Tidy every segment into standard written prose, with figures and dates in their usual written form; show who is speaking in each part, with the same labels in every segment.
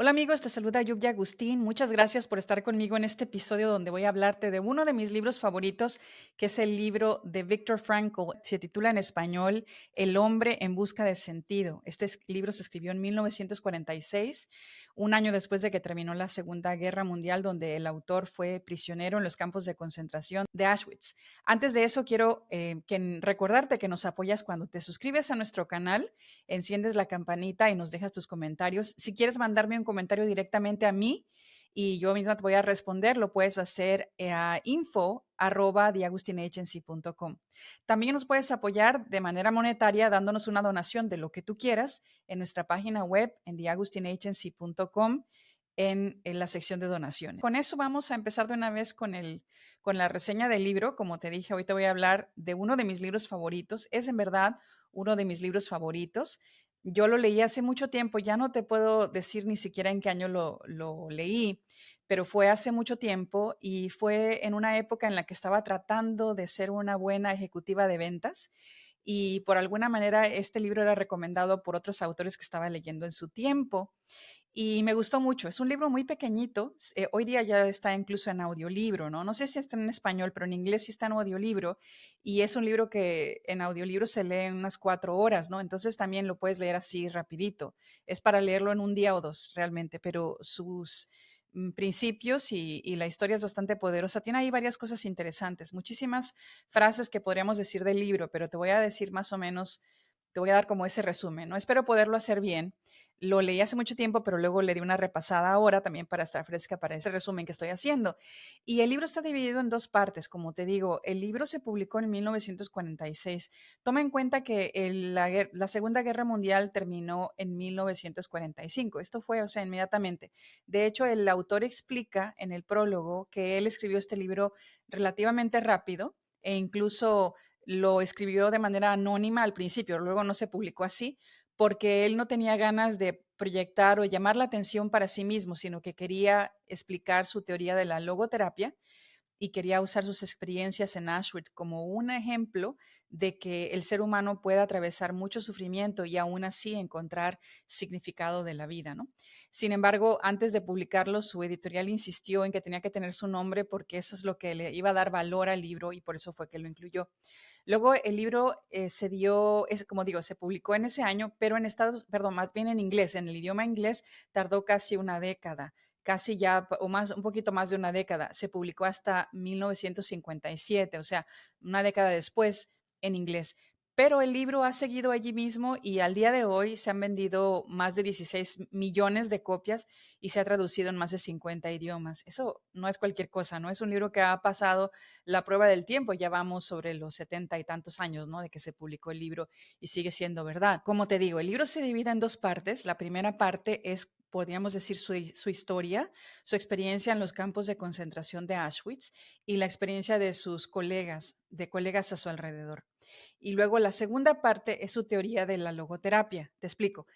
Speaker 1: Hola amigos, te saluda Yubya Agustín. Muchas gracias por estar conmigo en este episodio donde voy a hablarte de uno de mis libros favoritos, que es el libro de Viktor Frankl. Se titula en español El hombre en busca de sentido. Libro se escribió en 1946, un año después de que terminó la Segunda Guerra Mundial, donde el autor fue prisionero en los campos de concentración de Auschwitz. Antes de eso, quiero recordarte que nos apoyas cuando te suscribes a nuestro canal, enciendes la campanita y nos dejas tus comentarios. Si quieres mandarme un comentario directamente a mí y yo misma te voy a responder, lo puedes hacer a info@theagustinagency.com. También nos puedes apoyar de manera monetaria dándonos una donación de lo que tú quieras en nuestra página web en theagustinagency.com en la sección de donaciones. Con eso vamos a empezar de una vez con la reseña del libro. Como te dije, hoy te voy a hablar de uno de mis libros favoritos. Es en verdad uno de mis libros favoritos. Yo lo leí hace mucho tiempo, ya no te puedo decir ni siquiera en qué año lo leí, pero fue hace mucho tiempo y fue en una época en la que estaba tratando de ser una buena ejecutiva de ventas y por alguna manera este libro era recomendado por otros autores que estaba leyendo en su tiempo y me gustó mucho. Es un libro muy pequeñito. Hoy día ya está incluso en audiolibro, ¿no? No sé si está en español, pero en inglés sí está en audiolibro. Y es un libro que en audiolibro se lee en unas 4 horas, ¿no? Entonces también lo puedes leer así rapidito. Es para leerlo en un día o dos realmente, pero sus principios y la historia es bastante poderosa. Tiene ahí varias cosas interesantes, muchísimas frases que podríamos decir del libro, pero te voy a decir más o menos, te voy a dar como ese resumen, ¿no? Espero poderlo hacer bien. Lo leí hace mucho tiempo, pero luego le di una repasada ahora también para estar fresca para ese resumen que estoy haciendo. Y el libro está dividido en dos partes, como te digo. El libro se publicó en 1946. Toma en cuenta que la Segunda Guerra Mundial terminó en 1945. Esto fue, o sea, inmediatamente. De hecho, el autor explica en el prólogo que él escribió este libro relativamente rápido e incluso lo escribió de manera anónima al principio, luego no se publicó así, porque él no tenía ganas de proyectar o llamar la atención para sí mismo, sino que quería explicar su teoría de la logoterapia y quería usar sus experiencias en Auschwitz como un ejemplo de que el ser humano puede atravesar mucho sufrimiento y aún así encontrar significado de la vida, ¿no? Sin embargo, antes de publicarlo, su editorial insistió en que tenía que tener su nombre porque eso es lo que le iba a dar valor al libro y por eso fue que lo incluyó. Luego el libro como digo, se publicó en ese año, pero perdón, más bien en inglés, en el idioma inglés tardó casi una década, casi ya, o más, un poquito más de una década. Se publicó hasta 1957, o sea, una década después en inglés. Pero el libro ha seguido allí mismo y al día de hoy se han vendido más de 16 millones de copias y se ha traducido en más de 50 idiomas. Eso no es cualquier cosa, ¿no? Es un libro que ha pasado la prueba del tiempo. Ya vamos sobre los 70 y tantos años, ¿no? De que se publicó el libro y sigue siendo verdad. Como te digo, el libro se divide en dos partes. La primera parte es, podríamos decir, su historia, su experiencia en los campos de concentración de Auschwitz y la experiencia de sus colegas, de colegas a su alrededor. Y luego la segunda parte es su teoría de la logoterapia. Te explico.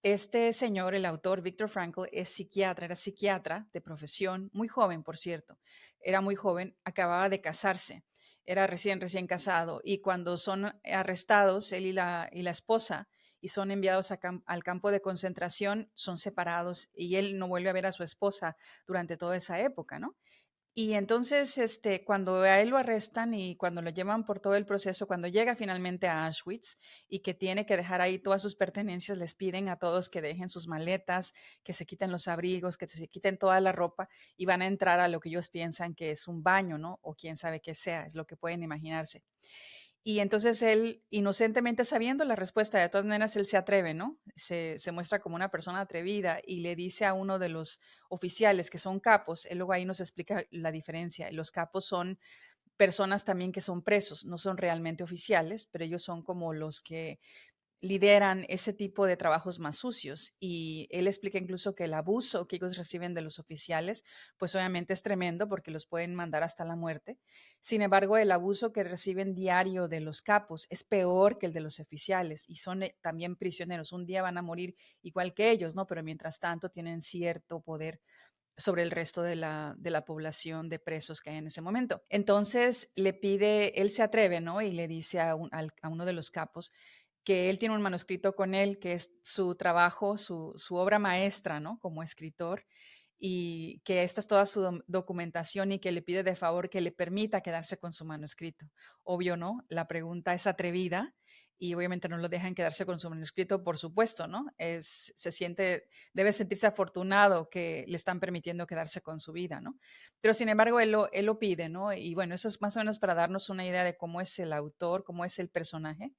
Speaker 1: Este señor, el autor Viktor Frankl, es psiquiatra, era psiquiatra de profesión, muy joven, por cierto. Era muy joven, acababa de casarse, era recién casado. Y cuando son arrestados, él y la esposa, y son enviados al campo de concentración, son separados y él no vuelve a ver a su esposa durante toda esa época, ¿no? Y entonces, cuando a él lo arrestan y cuando lo llevan por todo el proceso, cuando llega finalmente a Auschwitz y que tiene que dejar ahí todas sus pertenencias, les piden a todos que dejen sus maletas, que se quiten los abrigos, que se quiten toda la ropa y van a entrar a lo que ellos piensan que es un baño, ¿no? O quién sabe qué sea, es lo que pueden imaginarse. Y entonces él, inocentemente sabiendo la respuesta, de todas maneras él se atreve, ¿no? Se muestra como una persona atrevida y le dice a uno de los oficiales que son capos, él luego ahí nos explica la diferencia. Los capos son personas también que son presos, no son realmente oficiales, pero ellos son como los que lideran ese tipo de trabajos más sucios. Y él explica incluso que el abuso que ellos reciben de los oficiales, pues obviamente es tremendo porque los pueden mandar hasta la muerte. Sin embargo, el abuso que reciben diario de los capos es peor que el de los oficiales y son también prisioneros. Un día van a morir igual que ellos, ¿no? Pero mientras tanto tienen cierto poder sobre el resto de la población de presos que hay en ese momento. Entonces le pide, él se atreve, ¿no? Y le dice a uno de los capos, que él tiene un manuscrito con él, que es su trabajo, su obra maestra, ¿no? Como escritor, y que esta es toda su documentación y que le pide de favor que le permita quedarse con su manuscrito. Obvio, ¿no? La pregunta es atrevida y obviamente no lo dejan quedarse con su manuscrito, por supuesto, ¿no? Debe sentirse afortunado que le están permitiendo quedarse con su vida, ¿no? Pero sin embargo, él lo pide, ¿no? Y bueno, eso es más o menos para darnos una idea de cómo es el autor, cómo es el personaje.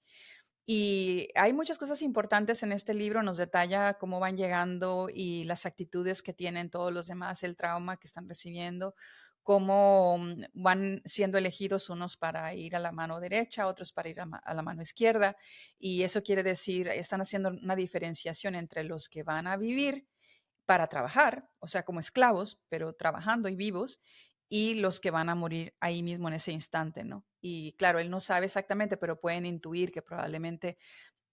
Speaker 1: Y hay muchas cosas importantes en este libro, nos detalla cómo van llegando y las actitudes que tienen todos los demás, el trauma que están recibiendo, cómo van siendo elegidos unos para ir a la mano derecha, otros para ir a la mano izquierda. Y eso quiere decir, están haciendo una diferenciación entre los que van a vivir para trabajar, o sea, como esclavos, pero trabajando y vivos, y los que van a morir ahí mismo en ese instante, ¿no? Y claro, él no sabe exactamente, pero pueden intuir que probablemente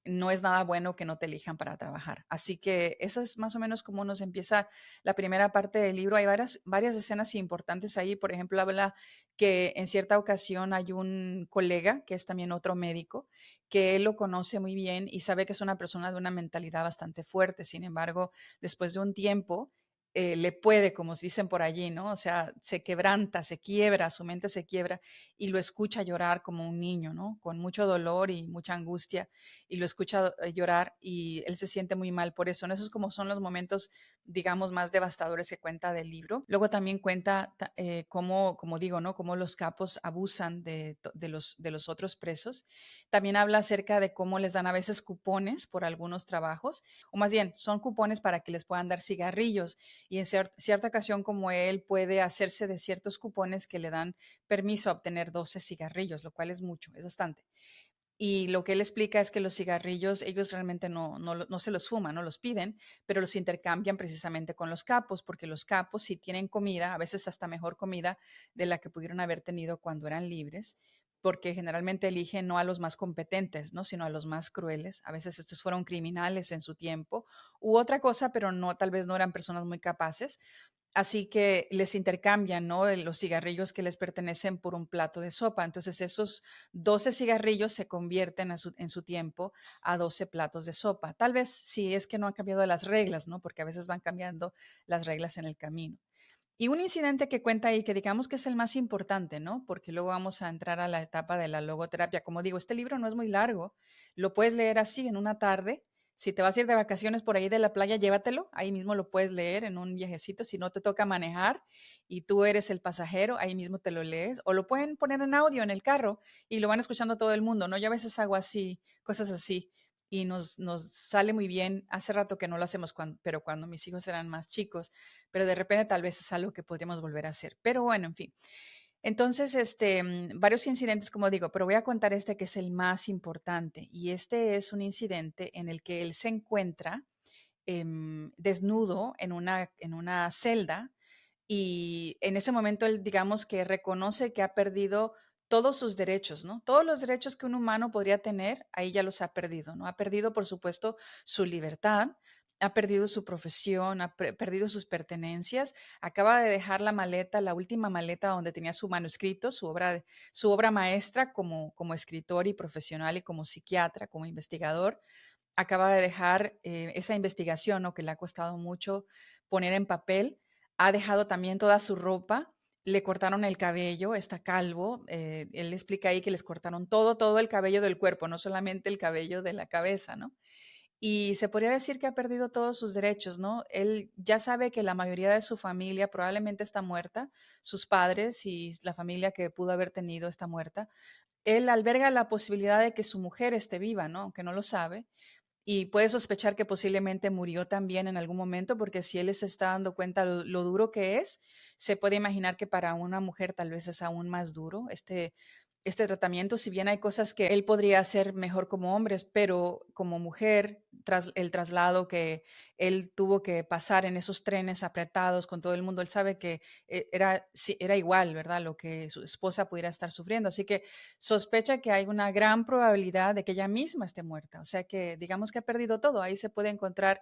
Speaker 1: no es nada bueno que no te elijan para trabajar. Así que esa es más o menos como nos empieza la primera parte del libro. Hay varias escenas importantes ahí. Por ejemplo, habla que en cierta ocasión hay un colega, que es también otro médico, que él lo conoce muy bien y sabe que es una persona de una mentalidad bastante fuerte. Sin embargo, después de un tiempo, le puede, como se dicen por allí, ¿no? O sea, se quebranta, se quiebra, su mente se quiebra y lo escucha llorar como un niño, ¿no? Con mucho dolor y mucha angustia y lo escucha llorar y él se siente muy mal por eso, ¿no? Esos como son los momentos, digamos, más devastadores que cuenta del libro. Luego también cuenta cómo, como digo, ¿no? Cómo los capos abusan de los otros presos. También habla acerca de cómo les dan a veces cupones por algunos trabajos, o más bien, son cupones para que les puedan dar cigarrillos y en cierta ocasión como él puede hacerse de ciertos cupones que le dan permiso a obtener 12 cigarrillos, lo cual es mucho, es bastante. Y lo que él explica es que los cigarrillos, ellos realmente no se los fuman, no los piden, pero los intercambian precisamente con los capos, porque los capos si tienen comida, a veces hasta mejor comida de la que pudieron haber tenido cuando eran libres, porque generalmente eligen no a los más competentes, ¿no? Sino a los más crueles. A veces estos fueron criminales en su tiempo u otra cosa, pero no, tal vez no eran personas muy capaces. Así que les intercambian, ¿no? Los cigarrillos que les pertenecen por un plato de sopa. Entonces esos 12 cigarrillos se convierten en su tiempo a 12 platos de sopa. Tal vez si es que no han cambiado las reglas, ¿no? Porque a veces van cambiando las reglas en el camino. Y un incidente que cuenta ahí, que digamos que es el más importante, ¿no? Porque luego vamos a entrar a la etapa de la logoterapia. Como digo, este libro no es muy largo, lo puedes leer así en una tarde. Si te vas a ir de vacaciones por ahí de la playa, llévatelo, ahí mismo lo puedes leer en un viajecito. Si no te toca manejar y tú eres el pasajero, ahí mismo te lo lees. O lo pueden poner en audio en el carro y lo van escuchando todo el mundo, ¿no? Yo a veces hago así, cosas así y nos sale muy bien. Hace rato que no lo hacemos, pero cuando mis hijos eran más chicos, pero de repente tal vez es algo que podríamos volver a hacer. Pero bueno, en fin. Entonces, varios incidentes, como digo, pero voy a contar este que es el más importante. Y este es un incidente en el que él se encuentra desnudo en una celda y en ese momento él, digamos que reconoce que ha perdido todos sus derechos, ¿no? Todos los derechos que un humano podría tener, ahí ya los ha perdido, ¿no? Ha perdido, por supuesto, su libertad, ha perdido su profesión, ha perdido sus pertenencias, acaba de dejar la maleta, la última maleta donde tenía su manuscrito, su obra maestra como escritor y profesional y como psiquiatra, como investigador, acaba de dejar esa investigación, ¿no? Que le ha costado mucho poner en papel. Ha dejado también toda su ropa, le cortaron el cabello, está calvo. Él explica ahí que les cortaron todo el cabello del cuerpo, no solamente el cabello de la cabeza, ¿no? Y se podría decir que ha perdido todos sus derechos, ¿no? Él ya sabe que la mayoría de su familia probablemente está muerta, sus padres y la familia que pudo haber tenido está muerta. Él alberga la posibilidad de que su mujer esté viva, ¿no? Aunque no lo sabe y puede sospechar que posiblemente murió también en algún momento, porque si él se está dando cuenta lo duro que es, se puede imaginar que para una mujer tal vez es aún más duro este tratamiento, si bien hay cosas que él podría hacer mejor como hombres, pero como mujer, tras el traslado que él tuvo que pasar en esos trenes apretados con todo el mundo, él sabe que sí, era igual, ¿verdad? Lo que su esposa pudiera estar sufriendo. Así que sospecha que hay una gran probabilidad de que ella misma esté muerta. O sea que digamos que ha perdido todo. Ahí se puede encontrar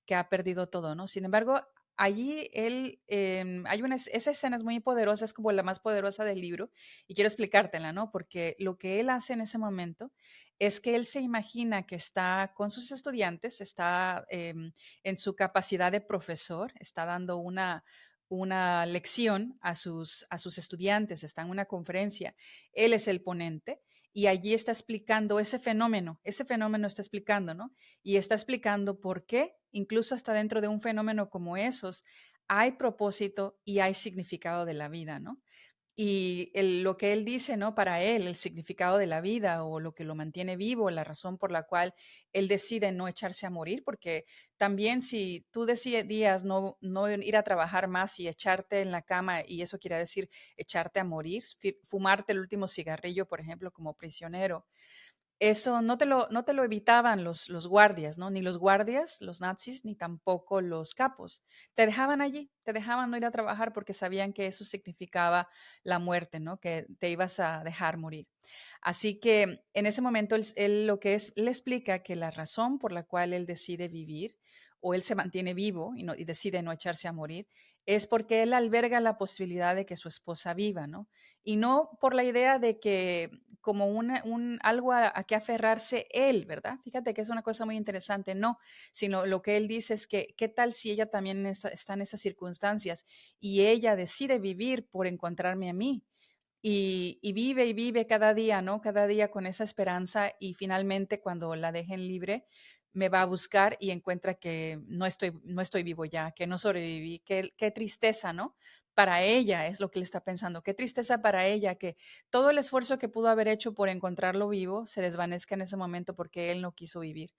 Speaker 1: que ha perdido todo, ¿no? Sin embargo, allí él, esa escena es muy poderosa, es como la más poderosa del libro, y quiero explicártela, ¿no? Porque lo que él hace en ese momento es que él se imagina que está con sus estudiantes, está en su capacidad de profesor, está dando una lección a sus estudiantes, está en una conferencia, él es el ponente y allí está explicando ese fenómeno está explicando, ¿no? Y está explicando por qué, incluso hasta dentro de un fenómeno como esos, hay propósito y hay significado de la vida, ¿no? Y lo que él dice, ¿no? Para él, el significado de la vida o lo que lo mantiene vivo, la razón por la cual él decide no echarse a morir, porque también si tú decidías no ir a trabajar más y echarte en la cama, y eso quiere decir echarte a morir, fumarte el último cigarrillo, por ejemplo, como prisionero, eso no te lo evitaban los guardias, ¿no? Ni los guardias, los nazis, ni tampoco los capos. Te dejaban allí, te dejaban no ir a trabajar porque sabían que eso significaba la muerte, ¿no? Que te ibas a dejar morir. Así que en ese momento él explica que la razón por la cual él decide vivir o él se mantiene vivo y decide no echarse a morir es porque él alberga la posibilidad de que su esposa viva, ¿no? Y no por la idea de que como algo a que aferrarse él, ¿verdad? Fíjate que es una cosa muy interesante, no, sino lo que él dice es que, ¿qué tal si ella también está en esas circunstancias y ella decide vivir por encontrarme a mí? Y vive cada día, ¿no? Cada día con esa esperanza y finalmente cuando la dejen libre, me va a buscar y encuentra que no estoy vivo ya, que no sobreviví, qué tristeza, ¿no? Para ella es lo que él está pensando, qué tristeza para ella que todo el esfuerzo que pudo haber hecho por encontrarlo vivo se desvanezca en ese momento porque él no quiso vivir.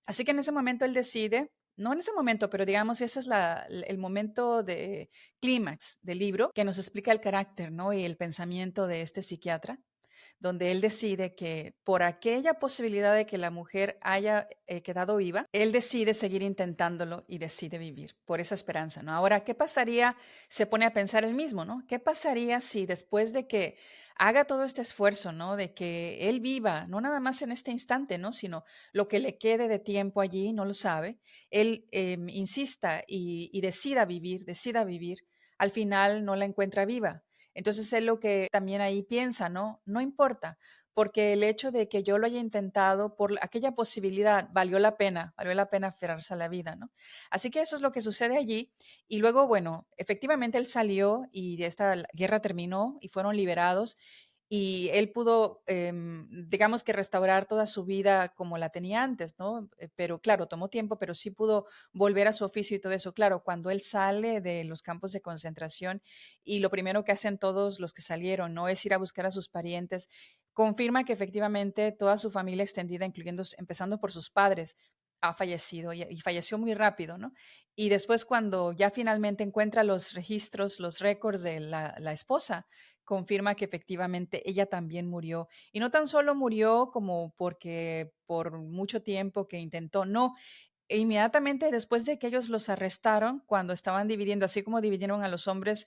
Speaker 1: Así que en ese momento él decide, no en ese momento, pero digamos ese es el momento de clímax del libro que nos explica el carácter, ¿no? Y el pensamiento de este psiquiatra, donde él decide que por aquella posibilidad de que la mujer haya quedado viva, él decide seguir intentándolo y decide vivir por esa esperanza, ¿no? Ahora, ¿qué pasaría? Se pone a pensar él mismo, ¿no? ¿Qué pasaría si después de que haga todo este esfuerzo, ¿no? De que él viva, no nada más en este instante, ¿no? Sino lo que le quede de tiempo allí, no lo sabe, él insista y decida vivir, al final no la encuentra viva. Entonces es lo que también ahí piensa, ¿no? No importa, porque el hecho de que yo lo haya intentado por aquella posibilidad valió la pena aferrarse a la vida, ¿no? Así que eso es lo que sucede allí. Y luego, bueno, efectivamente él salió y esta guerra terminó y fueron liberados y él pudo, digamos que restaurar toda su vida como la tenía antes, ¿no? Pero claro, tomó tiempo, pero sí pudo volver a su oficio y todo eso. Claro, cuando él sale de los campos de concentración y lo primero que hacen todos los que salieron, ¿no? Es ir a buscar a sus parientes, confirma que efectivamente toda su familia extendida, incluyendo, empezando por sus padres, ha fallecido y falleció muy rápido, ¿no? Y después cuando ya finalmente encuentra los registros, los récords de la esposa, confirma que efectivamente ella también murió. Y no tan solo murió como porque por mucho tiempo que intentó, no, inmediatamente después de que ellos los arrestaron, cuando estaban dividiendo, así como dividieron a los hombres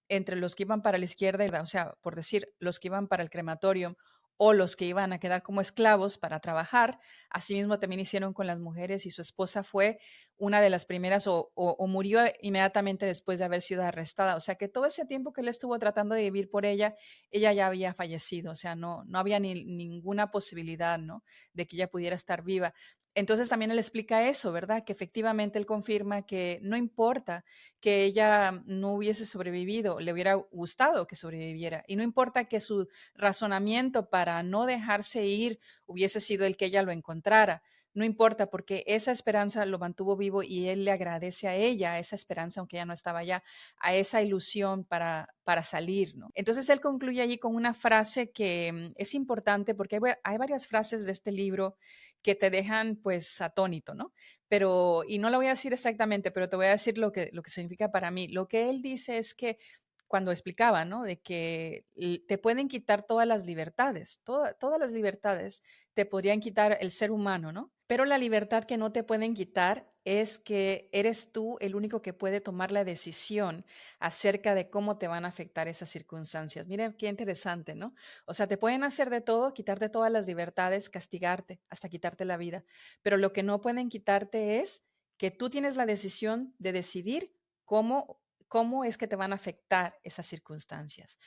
Speaker 1: entre los que iban para la izquierda, o sea, por decir, los que iban para el crematorio o los que iban a quedar como esclavos para trabajar, asimismo también hicieron con las mujeres y su esposa fue una de las primeras o murió inmediatamente después de haber sido arrestada. O sea que todo ese tiempo que él estuvo tratando de vivir por ella ya había fallecido, o sea, no había ninguna posibilidad, ¿no? De que ella pudiera estar viva. Entonces también él explica eso, ¿verdad? Que efectivamente él confirma que no importa que ella no hubiese sobrevivido, le hubiera gustado que sobreviviera. Y no importa que su razonamiento para no dejarse ir hubiese sido el que ella lo encontrara. No importa porque esa esperanza lo mantuvo vivo y él le agradece a ella, a esa esperanza, aunque ella no estaba allá, a esa ilusión para salir, ¿no? Entonces él concluye allí con una frase que es importante porque hay varias frases de este libro que te dejan pues atónito, ¿no? Pero, y no lo voy a decir exactamente, pero te voy a decir lo que significa para mí. Lo que él dice es que cuando explicaba, ¿no? De que te pueden quitar todas las libertades, todas las libertades te podrían quitar el ser humano, ¿no? Pero la libertad que no te pueden quitar es que eres tú el único que puede tomar la decisión acerca de cómo te van a afectar esas circunstancias. Mira qué interesante, ¿no? O sea, te pueden hacer de todo, quitarte todas las libertades, castigarte, hasta quitarte la vida, pero lo que no pueden quitarte es que tú tienes la decisión de decidir cómo es que te van a afectar esas circunstancias.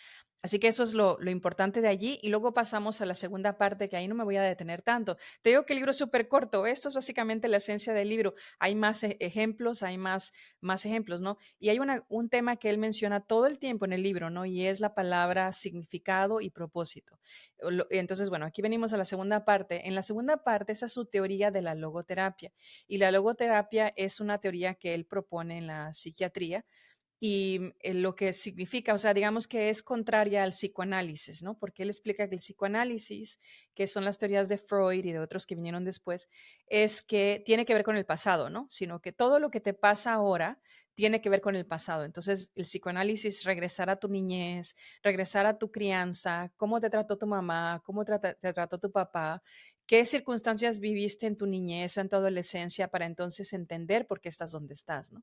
Speaker 1: Así que eso es lo importante de allí. Y luego pasamos a la segunda parte, que ahí no me voy a detener tanto. Te digo que el libro es súper corto. Esto es básicamente la esencia del libro. Hay más ejemplos, hay más ejemplos, ¿no? Y hay un tema que él menciona todo el tiempo en el libro, ¿no? Y es la palabra significado y propósito. Entonces, bueno, aquí venimos a la segunda parte. En la segunda parte, esa es su teoría de la logoterapia. Y la logoterapia es una teoría que él propone en la psiquiatría y lo que significa, o sea, digamos que es contraria al psicoanálisis, ¿no? Porque él explica que el psicoanálisis, que son las teorías de Freud y de otros que vinieron después, es que tiene que ver con el pasado, ¿no? Sino que todo lo que te pasa ahora tiene que ver con el pasado. Entonces, el psicoanálisis, regresar a tu niñez, regresar a tu crianza, cómo te trató tu mamá, cómo te trató tu papá, qué circunstancias viviste en tu niñez o en tu adolescencia para entonces entender por qué estás donde estás, ¿no?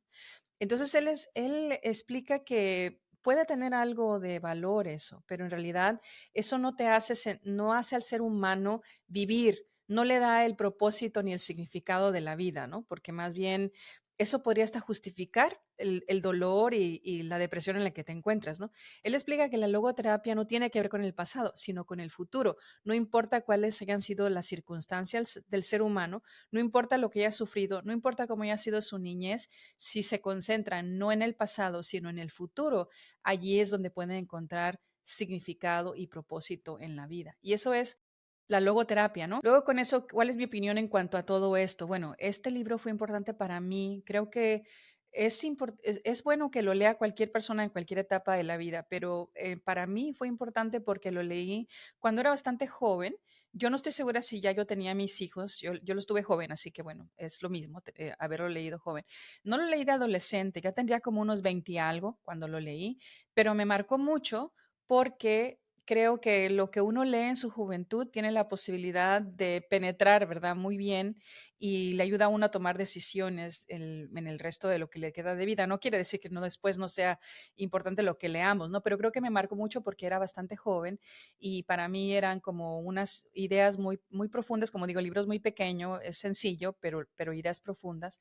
Speaker 1: Entonces él explica que puede tener algo de valor eso, pero en realidad eso no te hace, no hace al ser humano vivir, no le da el propósito ni el significado de la vida, ¿no? Porque más bien eso podría hasta justificar el dolor y la depresión en la que te encuentras, ¿no? Él explica que la logoterapia no tiene que ver con el pasado, sino con el futuro. No importa cuáles hayan sido las circunstancias del ser humano, no importa lo que haya sufrido, no importa cómo haya sido su niñez, si se concentran no en el pasado, sino en el futuro, allí es donde pueden encontrar significado y propósito en la vida. Y eso es la logoterapia, ¿no? Luego con eso, ¿cuál es mi opinión en cuanto a todo esto? Bueno, este libro fue importante para mí. Creo que es bueno que lo lea cualquier persona en cualquier etapa de la vida, pero para mí fue importante porque lo leí cuando era bastante joven. Yo no estoy segura si ya yo tenía mis hijos, yo los tuve joven, así que bueno, es lo mismo haberlo leído joven. No lo leí de adolescente, ya tendría como unos 20 y algo cuando lo leí, pero me marcó mucho porque creo que lo que uno lee en su juventud tiene la posibilidad de penetrar, ¿verdad? Muy bien y le ayuda a uno a tomar decisiones en el resto de lo que le queda de vida. No quiere decir que no después no sea importante lo que leamos, ¿no? Pero creo que me marcó mucho porque era bastante joven y para mí eran como unas ideas muy profundas, como digo, el libro es muy pequeño, es sencillo, pero ideas profundas.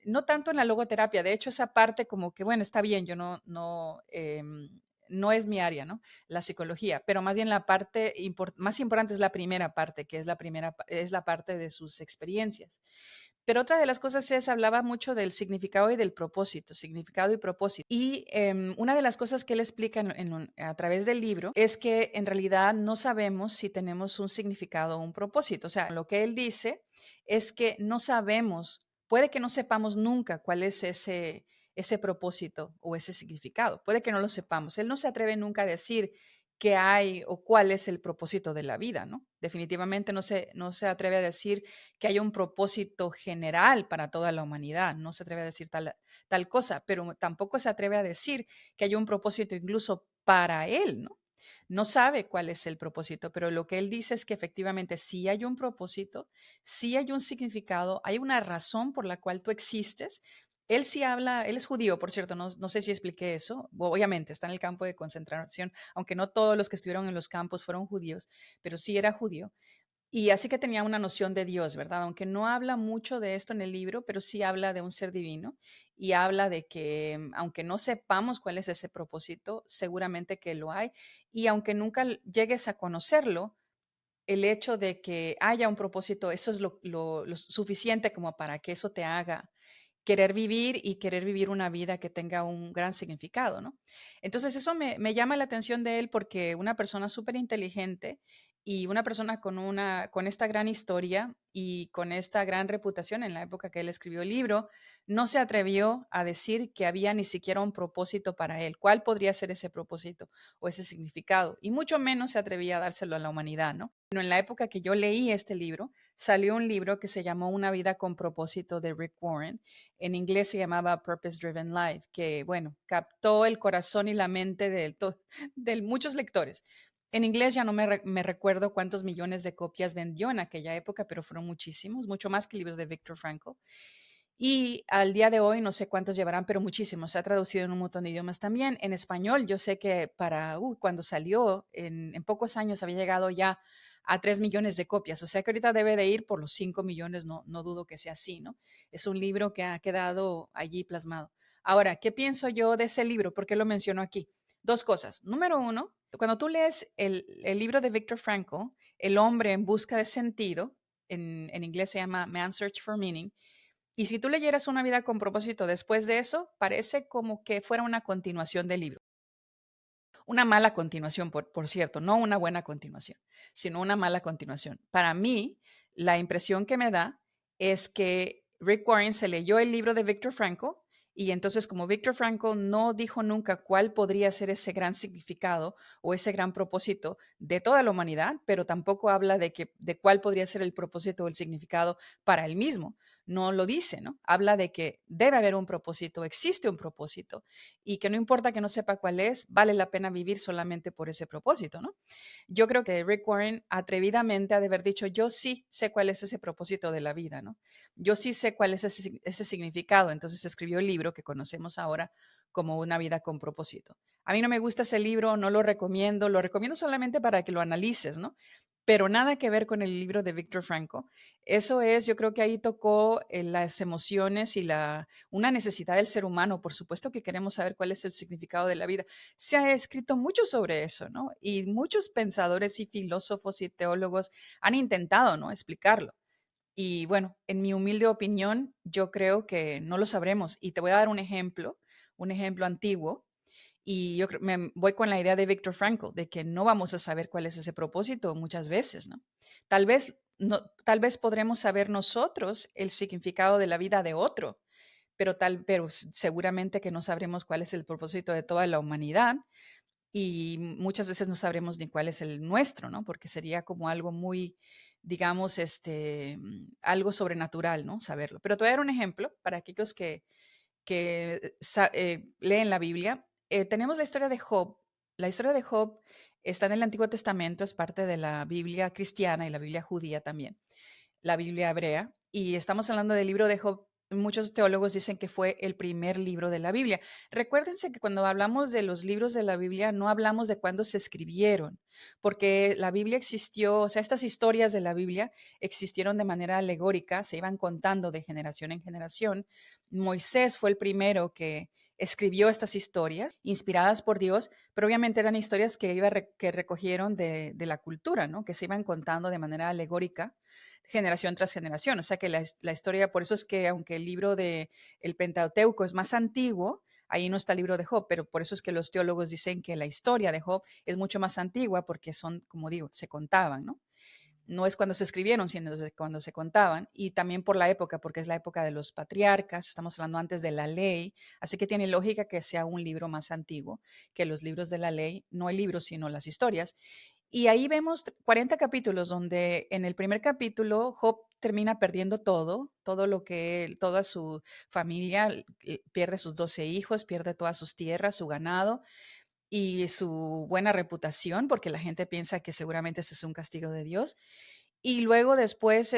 Speaker 1: No tanto en la logoterapia, de hecho esa parte como que, bueno, está bien, yo no es mi área, ¿no? La psicología, pero más bien la parte más importante es la primera parte, que es la parte de sus experiencias. Pero otra de las cosas es, hablaba mucho del significado y del propósito, significado y propósito. Y una de las cosas que él explica a través del libro es que en realidad no sabemos si tenemos un significado o un propósito. O sea, lo que él dice es que no sabemos, puede que no sepamos nunca cuál es ese propósito o ese significado. Puede que no lo sepamos. Él no se atreve nunca a decir qué hay o cuál es el propósito de la vida, ¿no? Definitivamente no se atreve a decir que haya un propósito general para toda la humanidad, no se atreve a decir tal cosa, pero tampoco se atreve a decir que haya un propósito incluso para él, ¿no? No sabe cuál es el propósito, pero lo que él dice es que efectivamente sí hay un propósito, sí hay un significado, hay una razón por la cual tú existes. Él sí habla, él es judío, por cierto, no sé si expliqué eso. Obviamente está en el campo de concentración, aunque no todos los que estuvieron en los campos fueron judíos, pero sí era judío. Y así que tenía una noción de Dios, ¿verdad? Aunque no habla mucho de esto en el libro, pero sí habla de un ser divino y habla de que aunque no sepamos cuál es ese propósito, seguramente que lo hay. Y aunque nunca llegues a conocerlo, el hecho de que haya un propósito, eso es lo suficiente como para que eso te haga querer vivir y querer vivir una vida que tenga un gran significado, ¿no? Entonces eso me llama la atención de él porque una persona súper inteligente y una persona con esta gran historia y con esta gran reputación en la época que él escribió el libro, no se atrevió a decir que había ni siquiera un propósito para él. ¿Cuál podría ser ese propósito o ese significado? Y mucho menos se atrevía a dárselo a la humanidad, ¿no? Bueno, en la época que yo leí este libro, salió un libro que se llamó Una vida con propósito de Rick Warren. En inglés se llamaba Purpose Driven Life, que bueno, captó el corazón y la mente de muchos lectores. En inglés ya no me recuerdo cuántos millones de copias vendió en aquella época, pero fueron muchísimos, mucho más que el libro de Viktor Frankl. Y al día de hoy no sé cuántos llevarán, pero muchísimos. Se ha traducido en un montón de idiomas también. En español, yo sé que cuando salió, en pocos años había llegado ya a 3 millones de copias. O sea que ahorita debe de ir por los 5 millones, no dudo que sea así, ¿no? Es un libro que ha quedado allí plasmado. Ahora, ¿qué pienso yo de ese libro? ¿Por qué lo menciono aquí? Dos cosas. Número uno, cuando tú lees el libro de Viktor Frankl, El hombre en busca de sentido, en inglés se llama Man's Search for Meaning, y si tú leyeras Una vida con propósito después de eso, parece como que fuera una continuación del libro. Una mala continuación, por cierto, no una buena continuación, sino una mala continuación. Para mí, la impresión que me da es que Rick Warren se leyó el libro de Viktor Frankl y entonces como Viktor Frankl no dijo nunca cuál podría ser ese gran significado o ese gran propósito de toda la humanidad, pero tampoco habla de cuál podría ser el propósito o el significado para él mismo. No lo dice, ¿no? Habla de que debe haber un propósito, existe un propósito y que no importa que no sepa cuál es, vale la pena vivir solamente por ese propósito, ¿no? Yo creo que Rick Warren atrevidamente ha de haber dicho, yo sí sé cuál es ese propósito de la vida, ¿no? Yo sí sé cuál es ese significado. Entonces escribió el libro que conocemos ahora como Una vida con propósito. A mí no me gusta ese libro, no lo recomiendo solamente para que lo analices, ¿no? Pero nada que ver con el libro de Viktor Frankl. Eso es, yo creo que ahí tocó las emociones y una necesidad del ser humano. Por supuesto que queremos saber cuál es el significado de la vida. Se ha escrito mucho sobre eso, ¿no? Y muchos pensadores y filósofos y teólogos han intentado, ¿no? Explicarlo. Y bueno, en mi humilde opinión, yo creo que no lo sabremos. Y te voy a dar un ejemplo antiguo. Y yo me voy con la idea de Viktor Frankl, de que no vamos a saber cuál es ese propósito muchas veces, ¿no? Tal vez, no, tal vez podremos saber nosotros el significado de la vida de otro, pero seguramente que no sabremos cuál es el propósito de toda la humanidad y muchas veces no sabremos ni cuál es el nuestro, ¿no? Porque sería como algo muy, digamos, algo sobrenatural, ¿no? Saberlo. Pero te voy a dar un ejemplo para aquellos que leen la Biblia. Tenemos la historia de Job. La historia de Job está en el Antiguo Testamento, es parte de la Biblia cristiana y la Biblia judía también, la Biblia hebrea. Y estamos hablando del libro de Job. Muchos teólogos dicen que fue el primer libro de la Biblia. Recuérdense que cuando hablamos de los libros de la Biblia, no hablamos de cuándo se escribieron, porque la Biblia existió, o sea, estas historias de la Biblia existieron de manera alegórica, se iban contando de generación en generación. Moisés fue el primero que escribió estas historias inspiradas por Dios, pero obviamente eran historias que recogieron de la cultura, ¿no? Que se iban contando de manera alegórica generación tras generación. O sea que la historia, por eso es que aunque el libro de el Pentateuco es más antiguo, ahí no está el libro de Job, pero por eso es que los teólogos dicen que la historia de Job es mucho más antigua porque son, como digo, se contaban, ¿no? No es cuando se escribieron, sino desde cuando se contaban, y también por la época, porque es la época de los patriarcas, estamos hablando antes de la ley, así que tiene lógica que sea un libro más antiguo que los libros de la ley, no el libro, sino las historias. Y ahí vemos 40 capítulos donde en el primer capítulo Job termina perdiendo todo, toda su familia, pierde sus 12 hijos, pierde todas sus tierras, su ganado y su buena reputación, porque la gente piensa que seguramente ese es un castigo de Dios. Y luego después,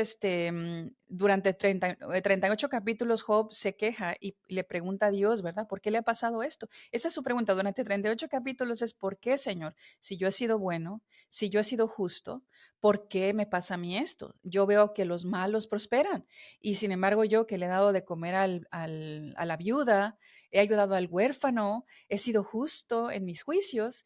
Speaker 1: durante 38 capítulos, Job se queja y le pregunta a Dios, ¿verdad? ¿Por qué le ha pasado esto? Esa es su pregunta. Durante 38 capítulos es, ¿por qué, Señor? Si yo he sido bueno, si yo he sido justo, ¿por qué me pasa a mí esto? Yo veo que los malos prosperan y sin embargo yo que le he dado de comer a la viuda, he ayudado al huérfano, he sido justo en mis juicios,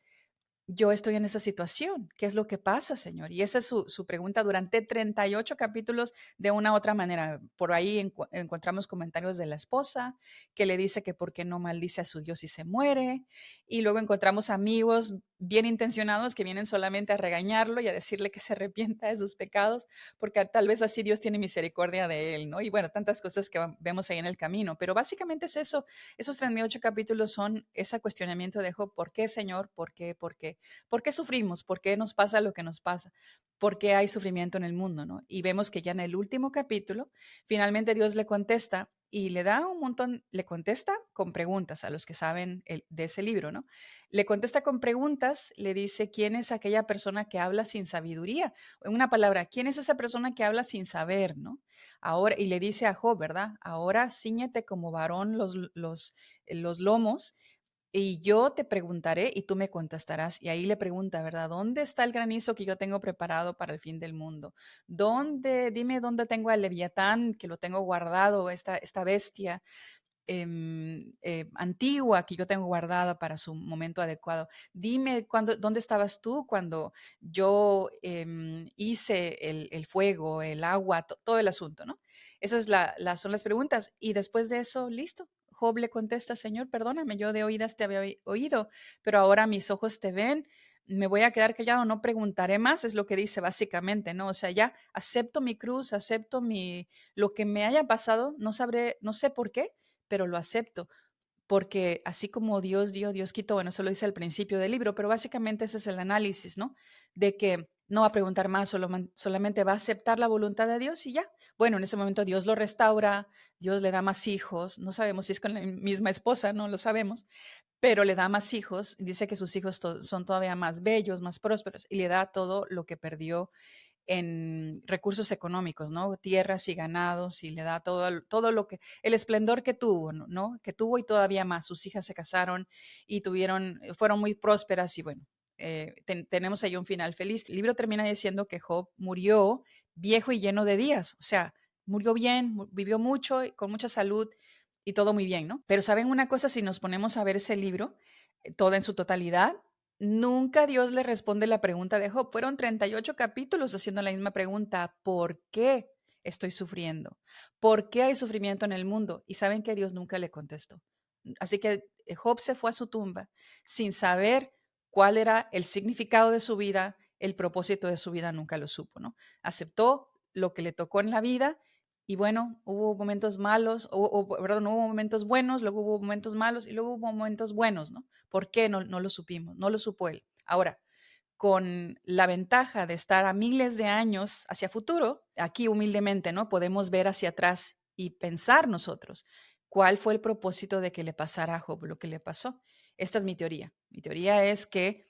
Speaker 1: yo estoy en esa situación. ¿Qué es lo que pasa, Señor? Y esa es su pregunta durante 38 capítulos de una u otra manera. Por ahí encontramos comentarios de la esposa que le dice que por qué no maldice a su Dios y se muere. Y luego encontramos amigos bien intencionados que vienen solamente a regañarlo y a decirle que se arrepienta de sus pecados, porque tal vez así Dios tiene misericordia de él, ¿no? Y bueno, tantas cosas que vemos ahí en el camino. Pero básicamente es eso. Esos 38 capítulos son ese cuestionamiento de Job. ¿Por qué, Señor? ¿Por qué? ¿Por qué? ¿Por qué sufrimos? ¿Por qué nos pasa lo que nos pasa? ¿Por qué hay sufrimiento en el mundo? ¿No? Y vemos que ya en el último capítulo, finalmente Dios le contesta y le da un montón, le contesta con preguntas a los que saben de ese libro, ¿no? Le contesta con preguntas, le dice, ¿quién es aquella persona que habla sin sabiduría? En una palabra, ¿quién es esa persona que habla sin saber, ¿no? Ahora, y le dice a Job, ¿verdad? Ahora ciñete como varón los lomos y yo te preguntaré y tú me contestarás. Y ahí le pregunta, ¿verdad? ¿Dónde está el granizo que yo tengo preparado para el fin del mundo? Dime dónde tengo al Leviatán, que lo tengo guardado, esta bestia. antigua que yo tengo guardada para su momento adecuado. Dime dónde estabas tú cuando yo hice el fuego, el agua, todo el asunto, ¿no? Esas son las preguntas. Y después de eso, listo. Job le contesta, Señor, perdóname, yo de oídas te había oído, pero ahora mis ojos te ven, me voy a quedar callado, no preguntaré más, es lo que dice básicamente, ¿no? O sea, ya acepto mi cruz, acepto lo que me haya pasado, no sé por qué, pero lo acepto, porque así como Dios dio, Dios quitó, bueno, eso lo dice al principio del libro, pero básicamente ese es el análisis, ¿no? De que no va a preguntar más, solamente va a aceptar la voluntad de Dios y ya. Bueno, en ese momento Dios lo restaura, Dios le da más hijos, no sabemos si es con la misma esposa, no lo sabemos, pero le da más hijos, dice que sus hijos son todavía más bellos, más prósperos, y le da todo lo que perdió en recursos económicos, ¿no? Tierras y ganados, y le da todo lo que, el esplendor que tuvo, ¿no? Que tuvo y todavía más. Sus hijas se casaron y fueron muy prósperas y bueno, tenemos ahí un final feliz. El libro termina diciendo que Job murió viejo y lleno de días, o sea, murió bien, vivió mucho, con mucha salud y todo muy bien, ¿no? Pero ¿saben una cosa? Si nos ponemos a ver ese libro, toda en su totalidad, nunca Dios le responde la pregunta de Job. Fueron 38 capítulos haciendo la misma pregunta. ¿Por qué estoy sufriendo? ¿Por qué hay sufrimiento en el mundo? Y saben que Dios nunca le contestó. Así que Job se fue a su tumba sin saber cuál era el significado de su vida, el propósito de su vida, nunca lo supo, ¿no? Aceptó lo que le tocó en la vida y bueno, hubo momentos malos, perdón, hubo momentos buenos, luego hubo momentos malos y luego hubo momentos buenos, ¿no? ¿Por qué? No lo supimos, no lo supo él. Ahora, con la ventaja de estar a miles de años hacia futuro, aquí humildemente, ¿no? Podemos ver hacia atrás y pensar nosotros cuál fue el propósito de que le pasara a Job lo que le pasó. Esta es mi teoría. Mi teoría es que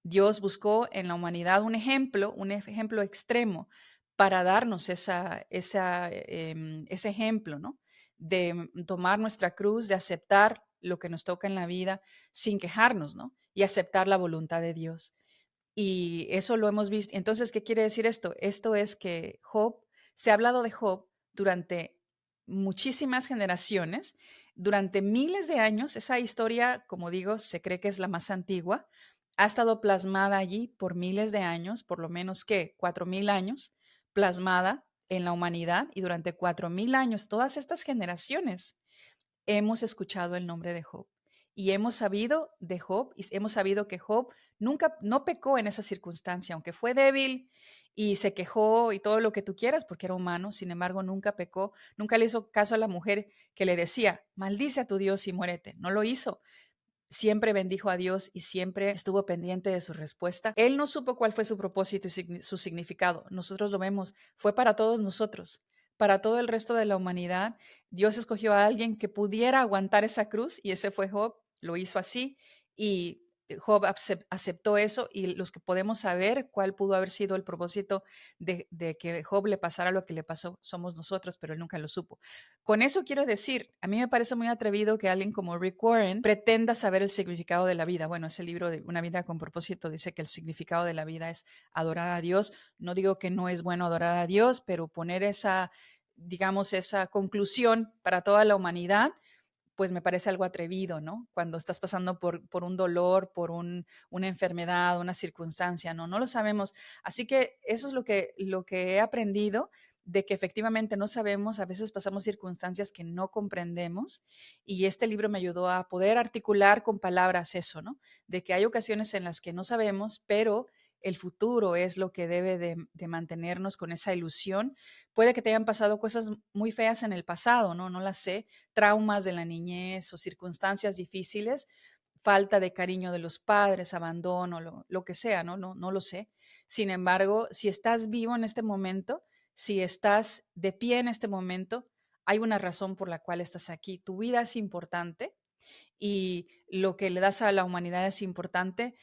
Speaker 1: Dios buscó en la humanidad un ejemplo extremo para darnos ese ejemplo, ¿no? De tomar nuestra cruz, de aceptar lo que nos toca en la vida sin quejarnos, ¿no? Y aceptar la voluntad de Dios. Y eso lo hemos visto. Entonces, ¿qué quiere decir esto? Esto es que se ha hablado de Job durante muchísimas generaciones, durante miles de años. Esa historia, como digo, se cree que es la más antigua. Ha estado plasmada allí por miles de años, por lo menos que 4.000 años, plasmada en la humanidad y durante 4.000 años, todas estas generaciones hemos escuchado el nombre de Job y hemos sabido de Job y hemos sabido que Job nunca, no pecó en esa circunstancia, aunque fue débil y se quejó y todo lo que tú quieras porque era humano, sin embargo nunca pecó, nunca le hizo caso a la mujer que le decía, maldice a tu Dios y muérete, no lo hizo. Siempre bendijo a Dios y siempre estuvo pendiente de su respuesta. Él no supo cuál fue su propósito y su significado. Nosotros lo vemos. Fue para todos nosotros, para todo el resto de la humanidad. Dios escogió a alguien que pudiera aguantar esa cruz y ese fue Job. Lo hizo así y Job aceptó eso y los que podemos saber cuál pudo haber sido el propósito de que Job le pasara lo que le pasó somos nosotros, pero él nunca lo supo. Con eso quiero decir, a mí me parece muy atrevido que alguien como Rick Warren pretenda saber el significado de la vida. Bueno, ese libro de Una vida con propósito dice que el significado de la vida es adorar a Dios. No digo que no es bueno adorar a Dios, pero poner digamos, esa conclusión para toda la humanidad, pues me parece algo atrevido, ¿no? Cuando estás pasando por un dolor, por una enfermedad, una circunstancia, no lo sabemos. Así que eso es lo que he aprendido, de que efectivamente no sabemos, a veces pasamos circunstancias que no comprendemos y este libro me ayudó a poder articular con palabras eso, ¿no? De que hay ocasiones en las que no sabemos, pero el futuro es lo que debe de mantenernos con esa ilusión. Puede que te hayan pasado cosas muy feas en el pasado, ¿no? No las sé, traumas de la niñez o circunstancias difíciles, falta de cariño de los padres, abandono, lo que sea, ¿no? No lo sé. Sin embargo, si estás vivo en este momento, si estás de pie en este momento, hay una razón por la cual estás aquí. Tu vida es importante y lo que le das a la humanidad es importante.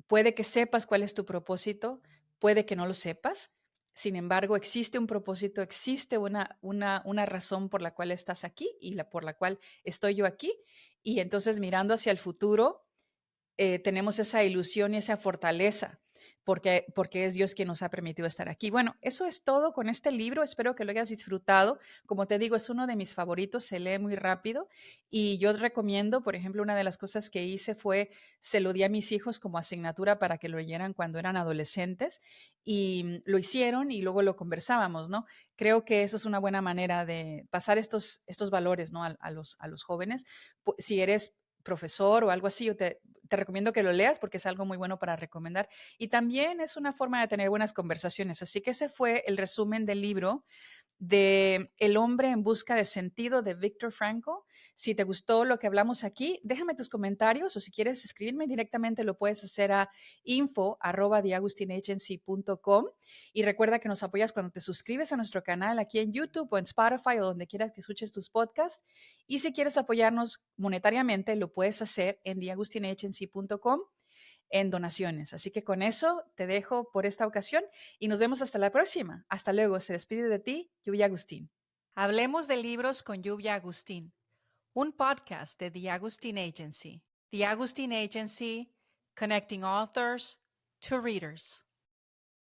Speaker 1: Puede que sepas cuál es tu propósito, puede que no lo sepas. Sin embargo, existe un propósito, existe una razón por la cual estás aquí y por la cual estoy yo aquí. Y entonces mirando hacia el futuro, tenemos esa ilusión y esa fortaleza porque es Dios quien nos ha permitido estar aquí. Bueno, eso es todo con este libro. Espero que lo hayas disfrutado. Como te digo, es uno de mis favoritos, se lee muy rápido y yo recomiendo, por ejemplo, una de las cosas que hice fue, se lo di a mis hijos como asignatura para que lo leyeran cuando eran adolescentes y lo hicieron y luego lo conversábamos, ¿no? Creo que eso es una buena manera de pasar estos valores, ¿no? A los jóvenes. Si eres profesor o algo así, yo te recomiendo que lo leas porque es algo muy bueno para recomendar. Y también es una forma de tener buenas conversaciones. Así que ese fue el resumen del libro de El hombre en busca de sentido de Viktor Frankl. Si te gustó lo que hablamos aquí, déjame tus comentarios o si quieres escribirme directamente lo puedes hacer a info@theagustinagency.com y recuerda que nos apoyas cuando te suscribes a nuestro canal aquí en YouTube o en Spotify o donde quieras que escuches tus podcasts. Y si quieres apoyarnos monetariamente, lo puedes hacer en theagustinagency.com en donaciones. Así que con eso te dejo por esta ocasión y nos vemos hasta la próxima. Hasta luego. Se despide de ti, Lluvia Agustín. Hablemos de libros con Lluvia Agustín, un podcast de The Agustín Agency. The Agustín Agency, connecting authors to readers.